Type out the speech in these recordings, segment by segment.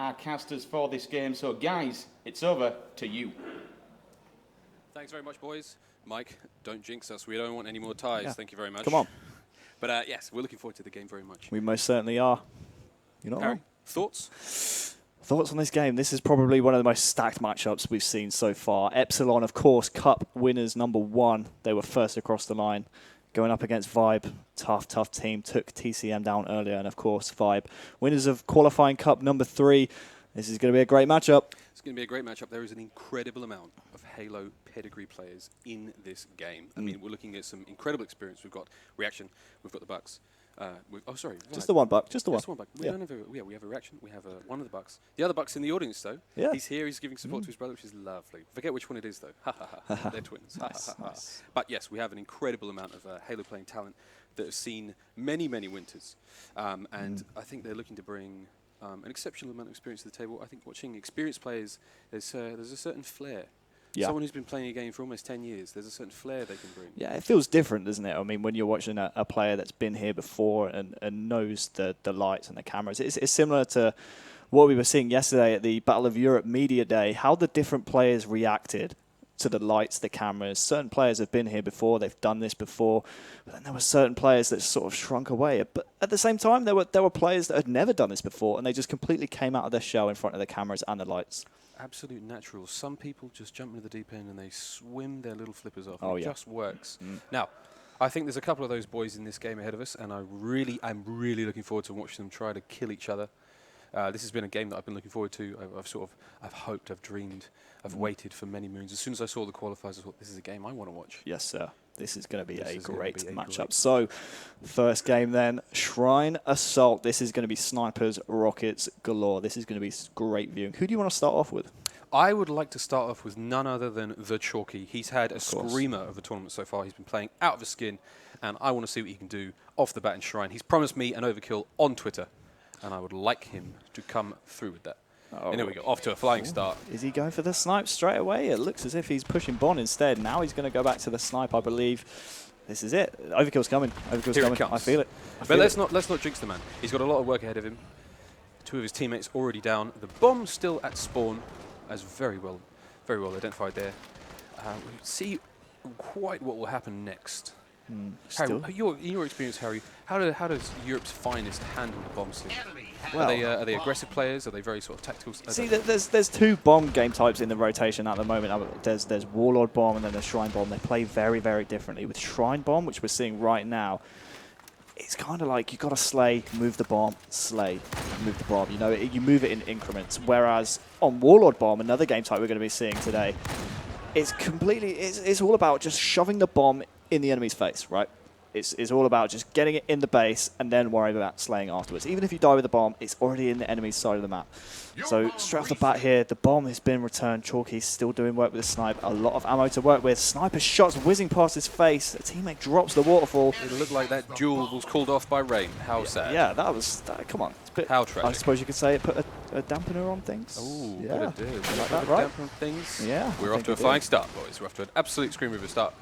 our casters for this game. So, guys, it's over to you. Thanks very much, boys. Mike, don't jinx us. We don't want any more ties. Yeah. Thank you very much. Come on. But yes, we're looking forward to the game very much. We most certainly are. You're not Harry, wrong. Thoughts? Thoughts on this game? This is probably one of the most stacked matchups we've seen so far. Epsilon, of course, Cup winners #1. They were first across the line. Going up against Vibe, tough team. Took TCM down earlier, and of course, Vibe. Winners of qualifying Cup #3. This is going to be a great matchup. It's going to be a great matchup. There is an incredible amount of Halo pedigree players in this game. I mean, we're looking at some incredible experience. We've got Reaction, we've got the Bucks. Oh, sorry. Just the one Buck. Just the one. Just one Buck. We have a Reaction. We have one of the Bucks. The other Buck's in the audience, though. Yeah. He's here. He's giving support to his brother, which is lovely. Forget which one it is, though. Ha ha ha. They're twins. Nice. But yes, we have an incredible amount of Halo playing talent that have seen many winters, and I think they're looking to bring an exceptional amount of experience to the table. I think watching experienced players, there's a certain flair. Yeah. Someone who's been playing a game for almost 10 years, there's a certain flair they can bring. Yeah, it feels different, doesn't it? I mean, when you're watching a player that's been here before and knows the lights and the cameras, it's similar to what we were seeing yesterday at the Battle of Europe Media Day, how the different players reacted to the lights, the cameras. Certain players have been here before, they've done this before, but then there were certain players that sort of shrunk away. But at the same time, there were players that had never done this before, and they just completely came out of their shell in front of the cameras and the lights. Absolute naturals. Some people just jump into the deep end and they swim their little flippers off. Oh, it just works. Now, I think there's a couple of those boys in this game ahead of us, and I'm really looking forward to watching them try to kill each other. This has been a game that I've been looking forward to. I've hoped, I've dreamed, I've waited for many moons. As soon as I saw the qualifiers, I thought, this is a game I want to watch. Yes, sir. This is going to be a great matchup. So, first game then, Shrine Assault. This is going to be snipers, rockets galore. This is going to be great viewing. Who do you want to start off with? I would like to start off with none other than the Chalky. He's had a screamer of a tournament so far. He's been playing out of his skin, and I want to see what he can do off the bat in Shrine. He's promised me an overkill on Twitter, and I would like him to come through with that. And there we go, off to a flying start. Is he going for the snipe straight away? It looks as if he's pushing Bond instead. Now he's going to go back to the snipe, I believe. This is it. Overkill's coming. Overkill's coming. I feel it. But let's not jinx the man. He's got a lot of work ahead of him. Two of his teammates already down. The bomb still at spawn, as very well identified there. We'll see quite what will happen next. Harry, in your experience, Harry, how does Europe's finest handle the bomb scene? Well, are they aggressive players? Are they very sort of tactical? See, there's two bomb game types in the rotation at the moment. There's Warlord Bomb and then there's Shrine Bomb. They play very differently. With Shrine Bomb, which we're seeing right now, it's kind of like you got to slay, move the bomb, slay, move the bomb. You know, you move it in increments. Whereas on Warlord Bomb, another game type we're going to be seeing today, it's all about just shoving the bomb in the enemy's face, right? It's all about just getting it in the base and then worrying about slaying afterwards. Even if you die with the bomb, it's already in the enemy's side of the map. So straight off the bat here, the bomb has been returned. Chalky's still doing work with the snipe. A lot of ammo to work with. Sniper shots whizzing past his face. A teammate drops the waterfall. It looked like that duel was called off by rain. How sad. Yeah, that was... come on. It's a bit, how tragic. I suppose you could say it put a dampener on things. Oh, yeah. But it did. Like that, right? Dampener on things. Yeah. We're off to a flying start, boys. We're off to an absolute screamer of a start.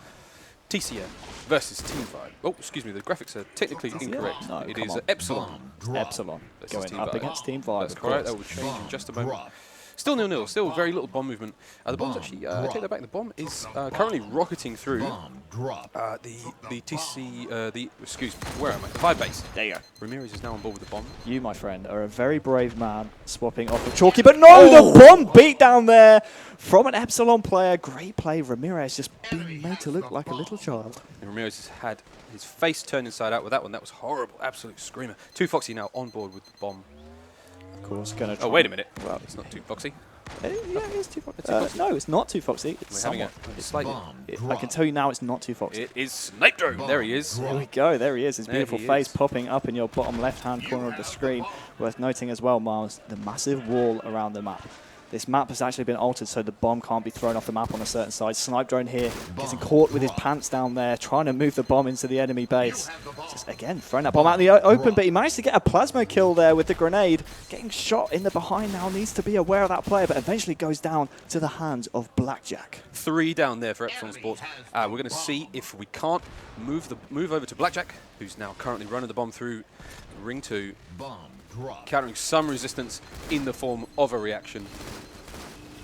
TCM versus Team Vibe. Oh, excuse me, the graphics are technically incorrect. No, it is Epsilon. Epsilon going up against Team Vibe. That's correct. That will change in just a moment. Still 0-0. Still very little bomb movement. The bomb's actually, I take that back. The bomb is currently rocketing through the TC. Excuse me. Where am I? The Vibe base. There you go. Ramirez is now on board with the bomb. You, my friend, are a very brave man, swapping off with Chalky, but no, the bomb beat down there from an Epsilon player. Great play. Ramirez just being made to look like a little child. And Ramirez has had his face turned inside out with that one. That was horrible. Absolute screamer. 2 Foxy now on board with the bomb. Of course, going to. Oh, wait a minute. Well, it's not 2 Foxy. Yeah, it is 2 Foxy. No, it's not 2 Foxy. It's having a slight. I can tell you now, it's not 2 Foxy. It is Snipe Drone. There he is. There we go. There he is. His beautiful face popping up in your bottom left-hand corner of the screen. Worth noting as well, Miles, the massive wall around the map. This map has actually been altered so the bomb can't be thrown off the map on a certain side. Snipe Drone here getting caught with his pants down there, trying to move the bomb into the enemy base. Just again throwing that bomb out in the open, but he managed to get a plasma kill there with the grenade. Getting shot in the behind now, needs to be aware of that player, but eventually goes down to the hands of Blackjack. 3 down there for Epsilon Sports. We're going to see if we can't move over to Blackjack, who's now currently running the bomb through ring 2, countering some resistance in the form of a reaction.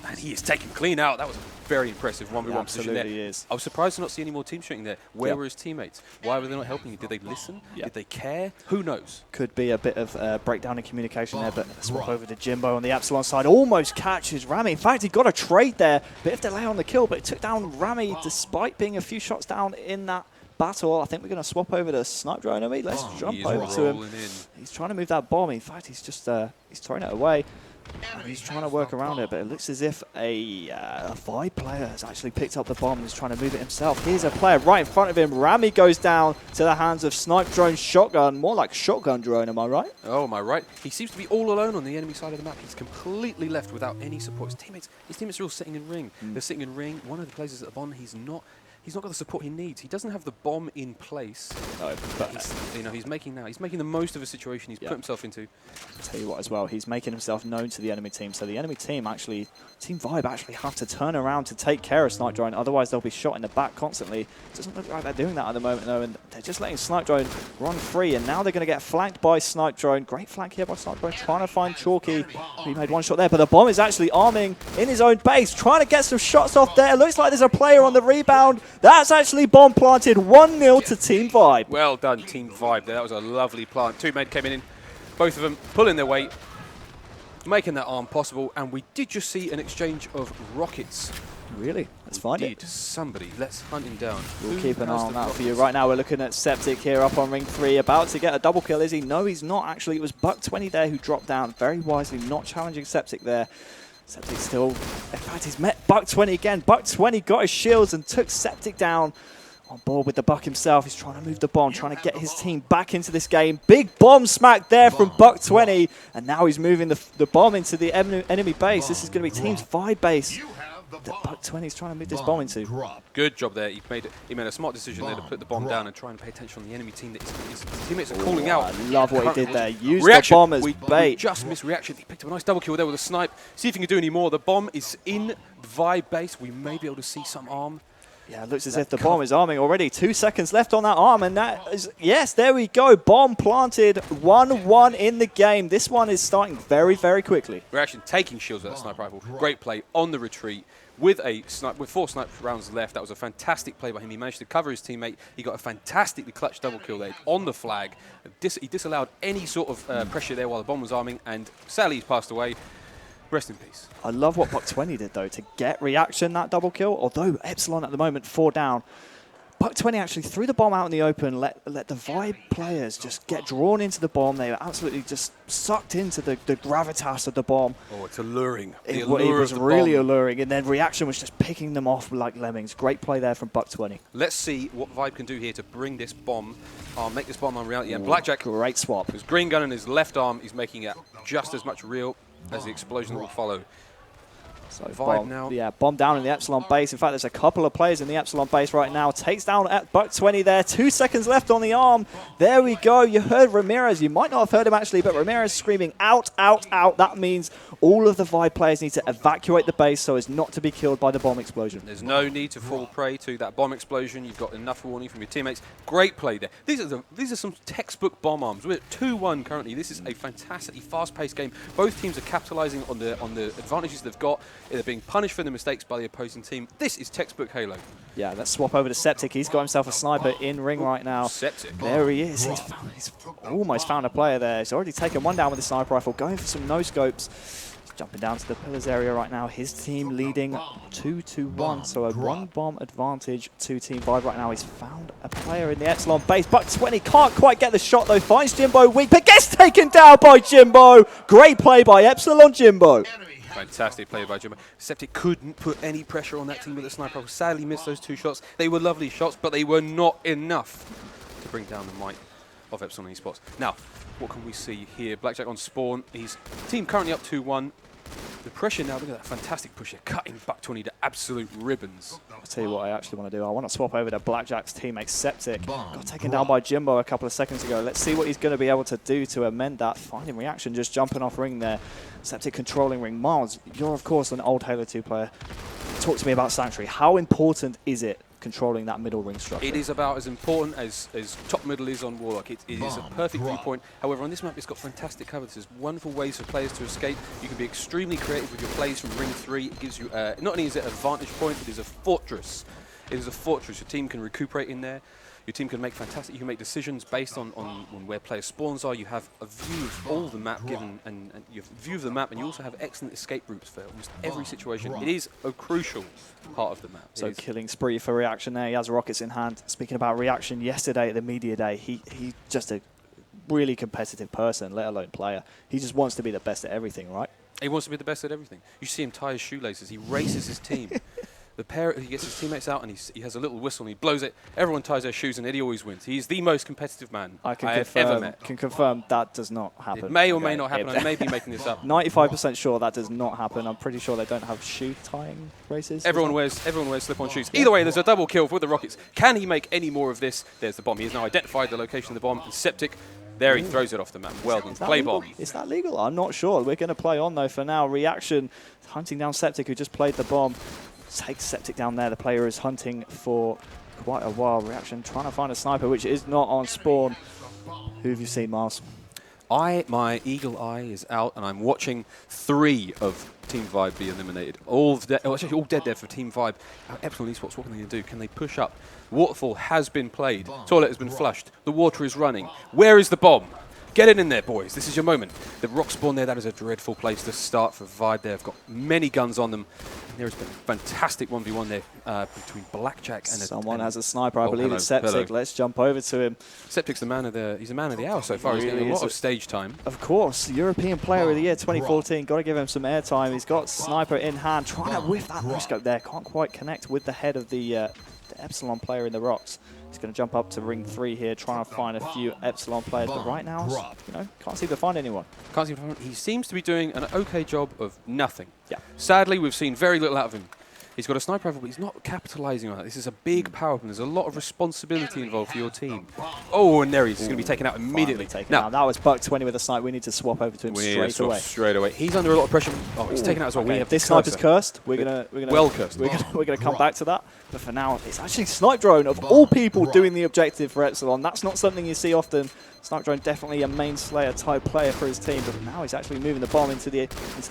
And he is taken clean out. That was a very impressive 1v1 position there. Is. I was surprised to not see any more team shooting there. Where were his teammates? Why were they not helping you? Did they listen? Did they care? Who knows? Could be a bit of breakdown in communication there, but swap over to Jimbo on the Epsilon side. Almost catches Rami. In fact, he got a trade there. Bit of delay on the kill, but it took down Rami despite being a few shots down in that battle. I think we're going to swap over to Snipe Drone. Let's jump over to him. He's trying to move that bomb. In fact, he's just he's throwing it away. And he's trying to work around it, but it looks as if a Vibe player has actually picked up the bomb and is trying to move it himself. Here's a player right in front of him. Rami goes down to the hands of Snipe Drone Shotgun. More like Shotgun Drone, am I right? Oh, am I right? He seems to be all alone on the enemy side of the map. He's completely left without any support. His teammates are all sitting in ring. They're sitting in ring. One of the players is at the bomb. He's not got the support he needs. He doesn't have the bomb in place. No, but he's making the most of a situation he's put himself into. I'll tell you what as well, he's making himself known to the enemy team. So the enemy team actually, Team Vibe actually have to turn around to take care of Snipe Drone. Otherwise they'll be shot in the back constantly. It doesn't look like they're doing that at the moment though, and they're just letting Snipe Drone run free. And now they're going to get flanked by Snipe Drone. Great flank here by Snipe Drone, trying to find Chalky. He made one shot there, but the bomb is actually arming in his own base, trying to get some shots off there. It looks like there's a player on the rebound. That's actually bomb planted. 1-0 to Team Vibe. Well done, Team Vibe there. That was a lovely plant. 2 men came in, both of them pulling their weight, making that arm possible, and we did just see an exchange of rockets. Really? Let's find it. Somebody. Let's hunt him down. We'll keep an eye on that for you. Right now we're looking at Septic here up on ring 3, about to get a double kill. Is he? No, he's not actually. It was Buck20 there who dropped down very wisely, not challenging Septic there. Septic still, in fact, he's met Buck20 again. Buck20 got his shields and took Septic down. On board with the Buck himself. He's trying to move the bomb, trying to get his team back into this game. Big bomb smack there from Buck20, and now he's moving the bomb into the enemy base. This is going to be Team's Vibe base that Buck20 is trying to move this bomb into. Good job there. He made a smart decision there to put the bomb down and try and pay attention on the enemy team that his teammates are calling out. I love what he did there. Use the bomb as bait. We just missed reaction. He picked up a nice double kill there with a snipe. See if he can do any more. The bomb is in Vibe base. We may be able to see some arm. Yeah, it looks as if the bomb is arming already. 2 seconds left on that arm, and that is, yes, there we go. Bomb planted, 1-1 in the game. This one is starting very, very quickly. We're actually taking shields with that sniper rifle. Great play on the retreat with 4 sniper rounds left. That was a fantastic play by him. He managed to cover his teammate. He got a fantastically clutch double kill there on the flag. He disallowed any sort of pressure there while the bomb was arming, and sadly he's passed away. Rest in peace. I love what Buck20 did, though, to get reaction, that double kill. Although Epsilon at the moment 4 down, Buck20 actually threw the bomb out in the open, let the Vibe players just get drawn into the bomb. They were absolutely just sucked into the gravitas of the bomb. Oh, it's alluring. It was really alluring, and then reaction was just picking them off like lemmings. Great play there from Buck20. Let's see what Vibe can do here to bring this bomb, make this bomb on reality. And Blackjack, great swap. His green gun in his left arm is making it just as much real as the explosion that will follow. So Vibe now. Yeah, bomb down in the Epsilon base. In fact, there's a couple of players in the Epsilon base right now. Takes down at Buck20 there. 2 seconds left on the arm. There we go. You heard Ramirez. You might not have heard him actually, but Ramirez screaming out, out, out. That means all of the Vibe players need to evacuate the base so as not to be killed by the bomb explosion. There's no need to fall prey to that bomb explosion. You've got enough warning from your teammates. Great play there. These are some textbook bomb arms. We're at 2-1 currently. This is a fantastically fast-paced game. Both teams are capitalizing on the advantages they've got. They're being punished for the mistakes by the opposing team. This is textbook Halo. Yeah, let's swap over to Septic. He's got himself a sniper in ring right now. Septic. There he is. He's almost found a player there. He's already taken one down with the sniper rifle, going for some no-scopes. He's jumping down to the pillars area right now. His team leading 2-1, so a 1-bomb advantage to Team Vibe right now. He's found a player in the Epsilon base. Buck20 can't quite get the shot though. Finds Jimbo weak, but gets taken down by Jimbo. Great play by Epsilon Jimbo. Fantastic play by Jimbo. Septic couldn't put any pressure on that team with the sniper rifle. Sadly missed those 2 shots. They were lovely shots, but they were not enough to bring down the might of Epsilon eSports. Now, what can we see here? Blackjack on spawn. His team currently up 2-1. The pressure now, look at that fantastic push here, cutting Buck20 to absolute ribbons. I'll tell you what I actually want to do. I want to swap over to Blackjack's teammate Septic. Got taken down by Jimbo a couple of seconds ago. Let's see what he's going to be able to do to amend that. Finding reaction, just jumping off ring there. Septic controlling ring. Miles, you're of course an old Halo 2 player. Talk to me about Sanctuary. How important is it controlling that middle ring structure? It is about as important as top middle is on Warlock. It is a perfect viewpoint. However, on this map, it's got fantastic cover. There's wonderful ways for players to escape. You can be extremely creative with your plays from ring 3. It gives you, not only is it a vantage point, it is a fortress. It is a fortress. Your team can recuperate in there. Your team can make fantastic. You can make decisions based on where player spawns are. You have a view of all the map given, and you have a view of the map, and you also have excellent escape routes for almost every situation. It is a crucial part of the map. So killing spree for reaction there. He has rockets in hand. Speaking about reaction, yesterday at the media day, he just a really competitive person, let alone player. He just wants to be the best at everything, right? He wants to be the best at everything. You see him tie his shoelaces. He races his team. He gets his teammates out and he has a little whistle and he blows it. Everyone ties their shoes and Eddie always wins. He's the most competitive man I have ever met. Can confirm that does not happen. It may or may not happen. I may be making this up. 95% sure that does not happen. I'm pretty sure they don't have shoe tying races. Everyone wears slip-on shoes. Either way, there's a double kill with the Rockets. Can he make any more of this? There's the bomb. He has now identified the location of the bomb. And Septic, there he throws it off the map. Well done. Play legal? bomb. Is that legal? I'm not sure. We're going to play on though for now. Reaction hunting down Septic, who just played the bomb. Takes Septic down there. The player is hunting for quite a while. Reaction trying to find a sniper, which is not on spawn. Who have you seen, Miles? My eagle eye is out, and I'm watching 3 of Team Vibe be eliminated. All dead there for Team Vibe. Epsilon eSports, what can they do? Can they push up? Waterfall has been played. Toilet has been flushed. The water is running. Where is the bomb? Get it in there, boys. This is your moment. The rock spawn there, that is a dreadful place to start for Vibe. They've got many guns on them. And there has been a fantastic 1v1 there between Blackjack and someone has a sniper. I believe it's Septic. Hello. Let's jump over to him. Septic's the man of the hour so far. He's getting a lot of stage time. Of course, European Player of the Year 2014. Got to give him some airtime. He's got sniper in hand, trying to whiff that no-scope there. Can't quite connect with the head of the Epsilon player in the rocks. He's going to jump up to ring 3 here, trying to find a few Epsilon players, but right now, can't seem to find anyone. He seems to be doing an okay job of nothing. Yeah. Sadly, we've seen very little out of him. He's got a sniper rifle, but he's not capitalizing on that. This is a big power up, and there's a lot of responsibility involved for your team. Oh, and there he is. He's going to be taken out immediately. Now, that was Buck20 with a snipe. We need to swap over to him straight away. He's under a lot of pressure. Oh, he's taken out as well. Okay, this sniper's cursed. We're gonna come back to that. But for now, it's actually Snipe Drone of all people doing the objective for Epsilon. That's not something you see often. Snipe Drone definitely a main Slayer type player for his team, but now he's actually moving the bomb into the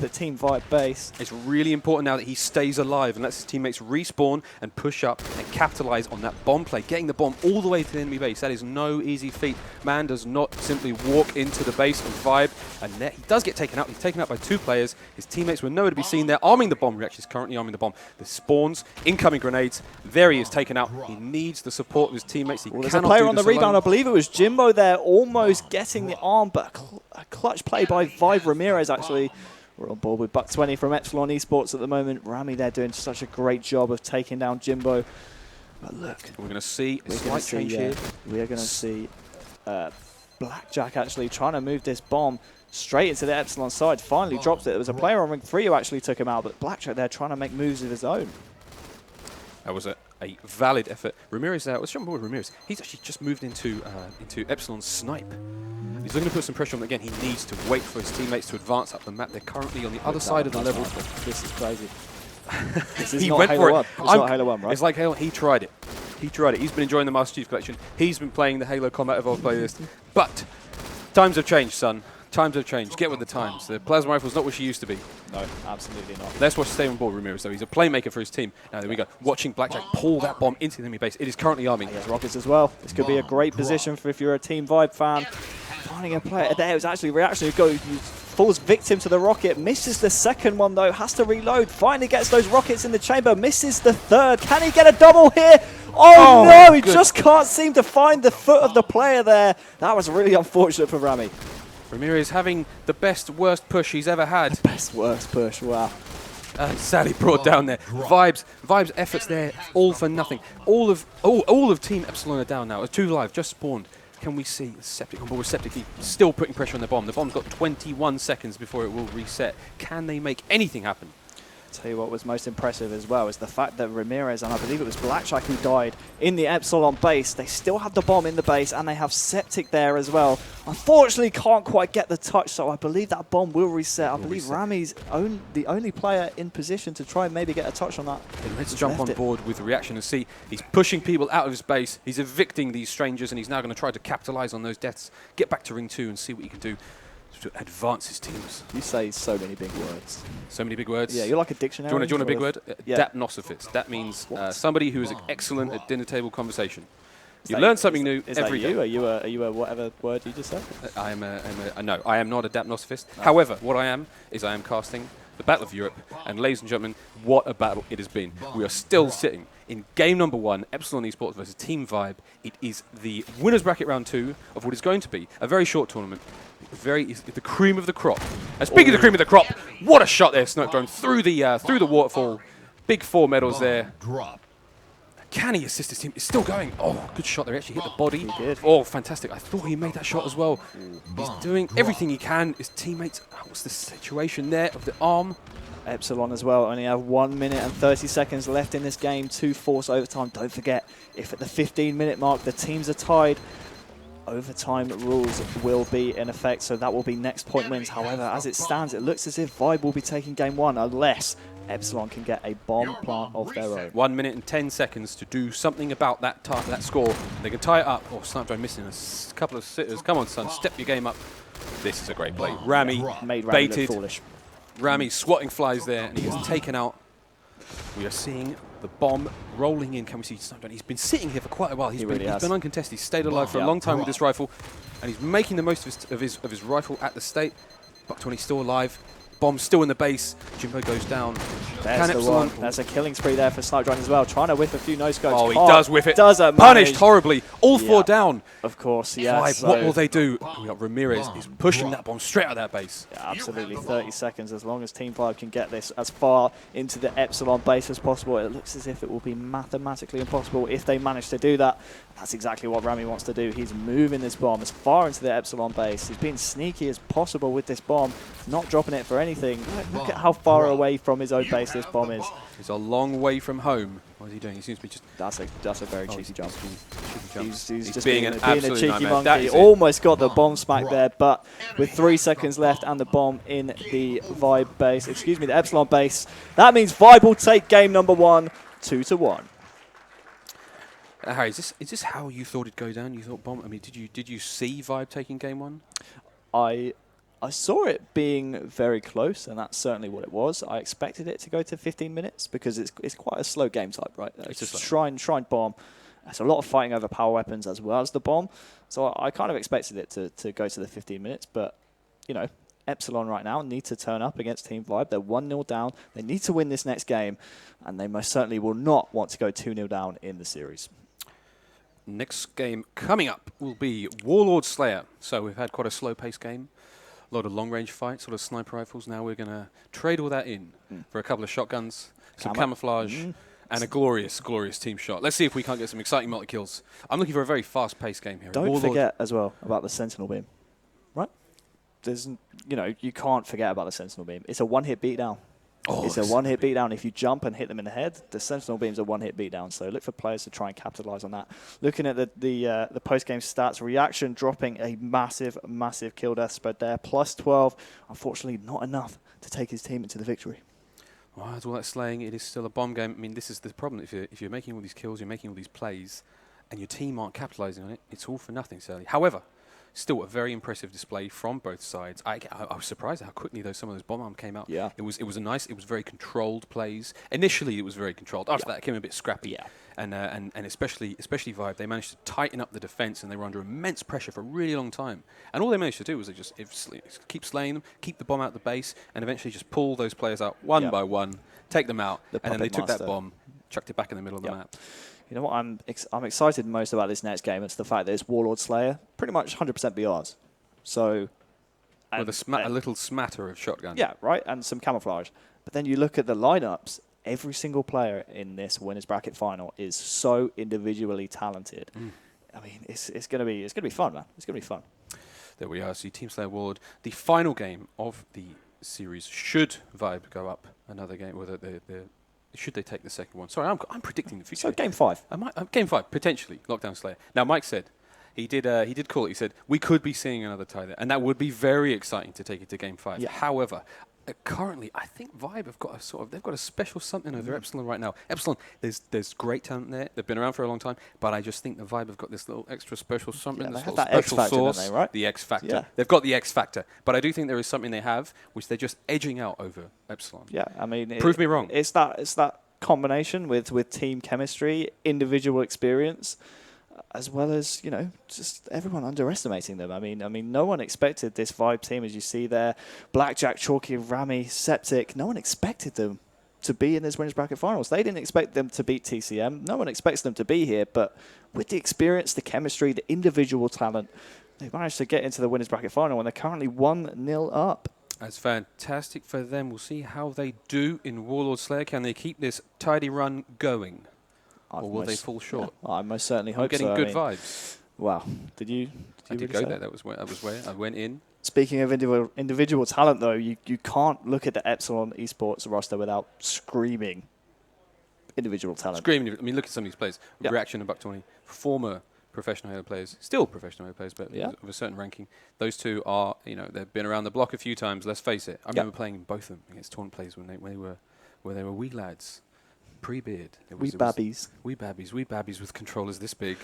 Team Vibe base. It's really important now that he stays alive and lets his teammates respawn and push up and capitalize on that bomb play. Getting the bomb all the way to the enemy base, that is no easy feat. Man does not simply walk into the base of Vibe, and there he does get taken out. He's taken out by 2 players. His teammates were nowhere to be seen there, arming the bomb. Reaction is currently arming the bomb. The spawns, incoming grenades. There he is taken out. He needs the support of his teammates. There's a player on the rebound. I believe it was Jimbo there, almost getting the arm, but a clutch play by Vibe Ramirez actually. We're on board with Buck20 from Epsilon eSports at the moment. Rami there doing such a great job of taking down Jimbo. But look, we're going to see a slight change here. We're going to see Blackjack actually trying to move this bomb straight into the Epsilon side. Finally drops it. There was a player on ring 3 who actually took him out, but Blackjack there trying to make moves of his own. That was a valid effort. Ramirez let's jump over Ramirez. He's actually just moved into Epsilon's snipe. He's looking to put some pressure on again. He needs to wait for his teammates to advance up the map. They're currently on the other side of the level. This is crazy. This is he not went Halo for it. 1. It's not Halo 1, right? It's like Halo. He tried it. He tried it. He's been enjoying the Master Chief Collection. He's been playing the Halo Combat Evolved playlist. But times have changed, son. Times have changed. Get with the times. The plasma rifle's not what she used to be. No, absolutely not. Let's watch stay on board Ramirez, though. He's a playmaker for his team. Now, there we go. Watching Blackjack pull that bomb into the enemy base. It is currently arming. He has rockets as well. This could be a great position for if you're a Team Vibe fan. Finding a player there. It was actually reaction who falls victim to the rocket. Misses the second one, though. Has to reload. Finally gets those rockets in the chamber. Misses the third. Can he get a double here? Oh no, he just can't seem to find the foot of the player there. That was really unfortunate for Rami. Ramirez having the best, worst push he's ever had. The best, worst push, wow. Sadly brought down there. Vibe's efforts there, all for nothing. All of Team Epsilon are down now. 2 live, just spawned. Can we see Septic on board with Septic still putting pressure on the bomb? The bomb's got 21 seconds before it will reset. Can they make anything happen? Tell you what was most impressive as well is the fact that Ramirez and I believe it was Blackjack who died in the Epsilon base. They still have the bomb in the base and they have Septic there as well. Unfortunately, can't quite get the touch, so I believe that bomb will reset. I believe Rami's the only player in position to try and maybe get a touch on that. Let's jump on board with the reaction and see. He's pushing people out of his base. He's evicting these strangers, and he's now going to try to capitalize on those deaths, get back to ring 2 and see what he can do to advance his teams. You say so many big words. So many big words. Yeah, you're like a dictionary. Do you want a big word? Yeah. Dapnosophist. That means somebody who is excellent at dinner table conversation. You learn something new every day. Are you a whatever word you just said? No, I am not a Dapnosophist. No. However, what I am is I am casting the Battle of Europe, and ladies and gentlemen, what a battle it has been. We are still sitting in game number 1, Epsilon eSports versus Team Vibe. It is the winners bracket round 2 of what is going to be a very short tournament. It's the cream of the crop. And speaking of the cream of the crop, what a shot there, Snowdrone through the waterfall. Big 4 medals there. Can he assist his team? It's still going. Oh, good shot there. He actually hit the body. He did. Oh, fantastic. I thought he made that shot as well. He's doing everything he can. His teammates, what's the situation there of the arm? Epsilon as well only have 1 minute and 30 seconds left in this game to force overtime. Don't forget, if at the 15-minute mark the teams are tied, overtime rules will be in effect, so that will be next point wins. However, as it stands, it looks as if Vibe will be taking game 1 unless Epsilon can get a bomb plant of their own. 1 minute and 10 seconds to do something about that score. They can tie it up. Oh, Snapdragon missing a couple of sitters. Come on, son, step your game up. This is a great play. Rami made Rami baited. Look foolish. Rami swatting flies there, and he gets taken out. We are seeing the bomb rolling in. Can we see Snapdragon? He's been sitting here for quite a while. He's been uncontested. He's stayed alive for a long time with this rifle, and he's making the most of his rifle at the stake. Buck20 still alive. Bomb still in the base. Jimbo goes down. There's the one. There's a killing spree there for Snapdragon as well. Trying to whiff a few no-scopes. Oh, he does whiff it. Doesn't Punished manage. horribly. All 4 down. Of course, yeah. What will they do? We got Ramirez. He's pushing that bomb straight out of that base. Yeah, absolutely. 30 seconds. As long as Team 5 can get this as far into the Epsilon base as possible, it looks as if it will be mathematically impossible if they manage to do that. That's exactly what Rami wants to do. He's moving this bomb as far into the Epsilon base. He's being sneaky as possible with this bomb, not dropping it for anything. Look at how far away from his own base this bomb is. He's a long way from home. What is he doing? He seems to be just... That's a very cheeky jump. He's just being being an a absolute cheeky nightmare. monkey. Almost got the bomb smack there, but with 3 seconds left and the bomb in the Vibe base, excuse me, the Epsilon base, that means Vibe will take game number 1, 2-1. Harry, is this how you thought it'd go down? You thought bomb? I mean, did you see Vibe taking game 1? I saw it being very close, and that's certainly what it was. I expected it to go to 15 minutes because it's quite a slow game type, right? It's just Shrine bomb. There's a lot of fighting over power weapons as well as the bomb. So I kind of expected it to go to the 15 minutes, but, you know, Epsilon right now need to turn up against Team Vibe. They're 1-0 down. They need to win this next game, and they most certainly will not want to go 2-0 down in the series. Next game coming up will be Warlord Slayer. So we've had quite a slow-paced game. A lot of long-range fights, sort of sniper rifles. Now we're going to trade all that in for a couple of shotguns, some camouflage, and a glorious, glorious team shot. Let's see if we can't get some exciting multi-kills. I'm looking for a very fast-paced game here. Don't forget as well about the Sentinel Beam, right? There's, you know, you can't forget about the Sentinel Beam. It's a one-hit beatdown. It's a one-hit beatdown. If you jump and hit them in the head, the Sentinel Beam's a one-hit beatdown. So look for players to try and capitalize on that. Looking at the post-game stats, Reaction dropping a massive, massive kill death spread there. Plus 12. Unfortunately, not enough to take his team into the victory. Well, as all that slaying, it is still a bomb game. I mean, this is the problem. If you're making all these kills, you're making all these plays, and your team aren't capitalizing on it, it's all for nothing, sadly. However, still a very impressive display from both sides. I was surprised how quickly some of those bomb arms came out. Yeah. It was very controlled plays. Initially, it was very controlled. After that, it came a bit scrappy. Yeah. And especially Vibe, they managed to tighten up the defense, and they were under immense pressure for a really long time. And all they managed to do was they just keep slaying them, keep the bomb out the base, and eventually just pull those players out one by one, take them out, and then they took that bomb, chucked it back in the middle of the map. You know what I'm excited most about this next game? It's the fact that it's Warlord Slayer, pretty much 100% BRs. So, with a little smatter of shotgun. Yeah, right, and some camouflage. But then you look at the lineups. Every single player in this winners bracket final is so individually talented. I mean, it's gonna be fun, man. It's gonna be fun. There we are. See, Team Slayer Warlord, the final game of the series. Should Vibe go up another game, whether should they take the second one? Sorry, I'm predicting the future. So game 5. Game 5 potentially Lockdown Slayer. Now, Mike said he did call it. He said we could be seeing another tie there, and that would be very exciting to take it to game 5. Yeah. However, currently, I think Vibe have got they've got a special something over Epsilon right now. Epsilon, there's great talent there. They've been around for a long time, but I just think the Vibe have got this little extra special something, this little special sauce. They, right? The X Factor. Yeah. They've got the X Factor, but I do think there is something they have which they're just edging out over Epsilon. Yeah, I mean, prove me wrong. It's that combination with team chemistry, individual experience, as well as, you know, just everyone underestimating them. I mean, no one expected this Vibe team, as you see there. Blackjack, Chalky, Rami, Septic. No one expected them to be in this winners bracket finals. They didn't expect them to beat TCM. No one expects them to be here. But with the experience, the chemistry, the individual talent, they managed to get into the winners bracket final, and they're currently 1-0 up. That's fantastic for them. We'll see how they do in Warlord Slayer. Can they keep this tidy run going? Or will they fall short? Yeah, I most certainly hope so. I'm getting good vibes. Wow. Did you I did really go there. That was where I went in. Speaking of individual talent, though, you can't look at the Epsilon eSports roster without screaming individual talent. Screaming. I mean, look at some of these players. Yep. Reaction and Buck 20. Former professional Halo players. Still professional Halo players, but of a certain ranking. Those two are, you know, they've been around the block a few times, let's face it. I remember playing both of them against tournament players when they were wee lads. Pre-beard. Wee babbies with controllers this big.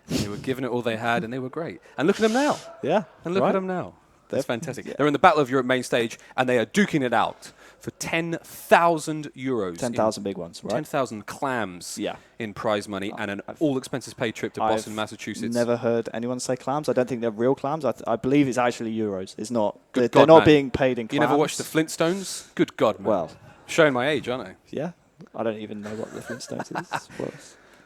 They were giving it all they had, and they were great. And look at them now. Yeah. And look at them now. That's fantastic. Yeah. They're in the Battle of Europe main stage, and they are duking it out for 10,000 euros. 10,000 big ones, right? 10,000 clams in prize money and an all-expenses-paid trip to Boston, Massachusetts. Never heard anyone say clams. I don't think they're real clams. I believe it's actually euros. It's not. Good they're God, not man. being paid in clams. You never watched the Flintstones? Good God, man. Well. Showing my age, aren't I? Yeah. I don't even know what the Flintstones is. Well,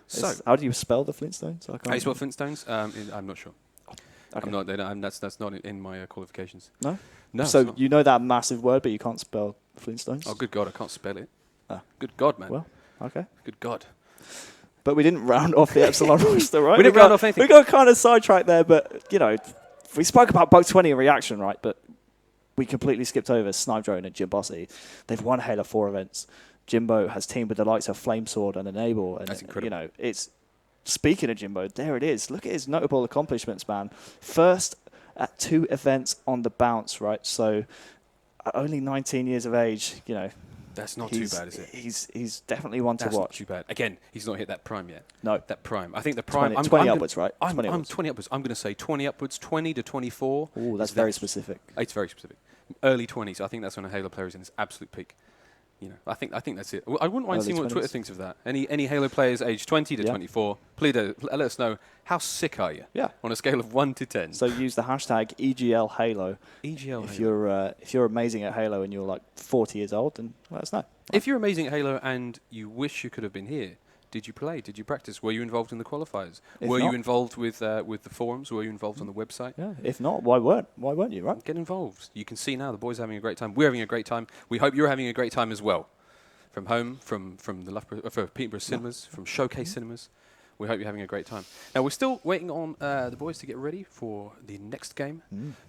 so, how do you spell the Flintstones? How do you spell Flintstones? I'm not sure. Okay. I'm not. That's not in my qualifications. No. No. So you know that massive word, but you can't spell Flintstones. Oh, good God! I can't spell it. Ah. Good God, man. Well, okay. Good God. But we didn't round off the Epsilon roster, right? We didn't round off anything. We got kind of sidetracked there, but you know, we spoke about Bug 20 in reaction, right? But we completely skipped over Snipe Drone and Jim Bossy. They've won Halo 4 events. Jimbo has teamed with the likes of Flamesword and Enable. And that's incredible. You know, it's speaking of Jimbo, there it is. Look at his notable accomplishments, man. First at 2 events on the bounce, right? So at only 19 years of age, you know. That's not too bad, is it? He's definitely one to watch. That's not too bad. Again, he's not hit that prime yet. No. That prime. I think the prime... 20 upwards, right? I'm 20 upwards. I'm going to say 20 upwards, 20 to 24. Oh, that's very specific. It's very specific. Early 20s. I think that's when a Halo player is in his absolute peak. You know, I think that's it. I wouldn't mind seeing what Twitter thinks of that. Any Halo players aged 20 to 24, please let us know, how sick are you? Yeah. On a scale of 1 to 10. So use the hashtag EGLHalo. EGL if you're amazing at Halo and you're like 40 years old, then let us know. If you're amazing at Halo and you wish you could have been here, did you play? Did you practice? Were you involved in the qualifiers? Were you involved with the forums? Were you involved on the website? Yeah. If not, why weren't you, right? Get involved. You can see now the boys are having a great time. We're having a great time. We hope you're having a great time as well. From home, from the Loughborough, Peterborough cinemas, from Showcase cinemas. We hope you're having a great time. Now, we're still waiting on the boys to get ready for the next game.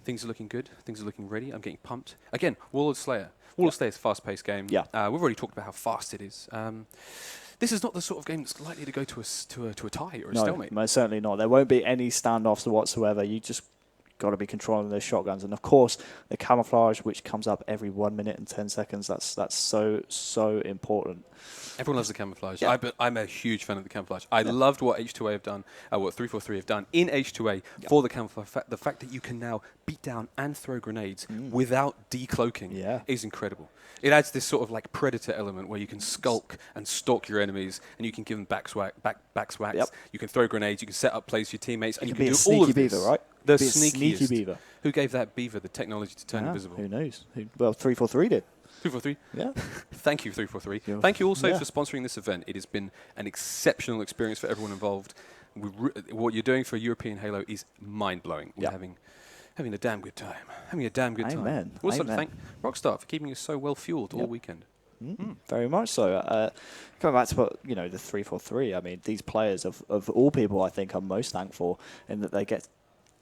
Things are looking good. Things are looking ready. I'm getting pumped. Again, Warlord Slayer. Warlord Slayer is a fast-paced game. Yeah. We've already talked about how fast it is. This is not the sort of game that's likely to go to a tie or a stalemate. No, most certainly not. There won't be any standoffs whatsoever. You just got to be controlling those shotguns, and of course the camouflage, which comes up every 1 minute and 10 seconds. That's so important. Everyone loves the camouflage. Yeah. I'm a huge fan of the camouflage. I loved what H2A have done, what 343 have done in H2A for the camouflage. The fact that you can now beat down and throw grenades without decloaking is incredible. It adds this sort of like Predator element where you can skulk and stalk your enemies, and you can give them back swats. Yep. You can throw grenades. You can set up plays for your teammates, and you can be do a sneaky all of beaver, this. right? The sneaky beaver. Who gave that beaver the technology to turn invisible? Who knows? Well, 343 did. 343? Yeah. Thank you, 343. Thank you also for sponsoring this event. It has been an exceptional experience for everyone involved. What you're doing for European Halo is mind-blowing. We're having a damn good time. Having a damn good time. Amen. Also, to thank Rockstar for keeping us so well-fueled all weekend. Very much so. Coming back to the 3-4-3, I mean, these players of all people, I think, are most thankful in that they get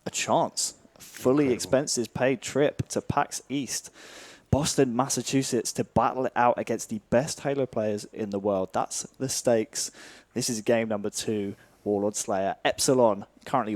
a chance, fully expenses paid trip to PAX East, Boston, Massachusetts, to battle it out against the best Halo players in the world. That's the stakes. This is game number 2, Warlord Slayer. Epsilon currently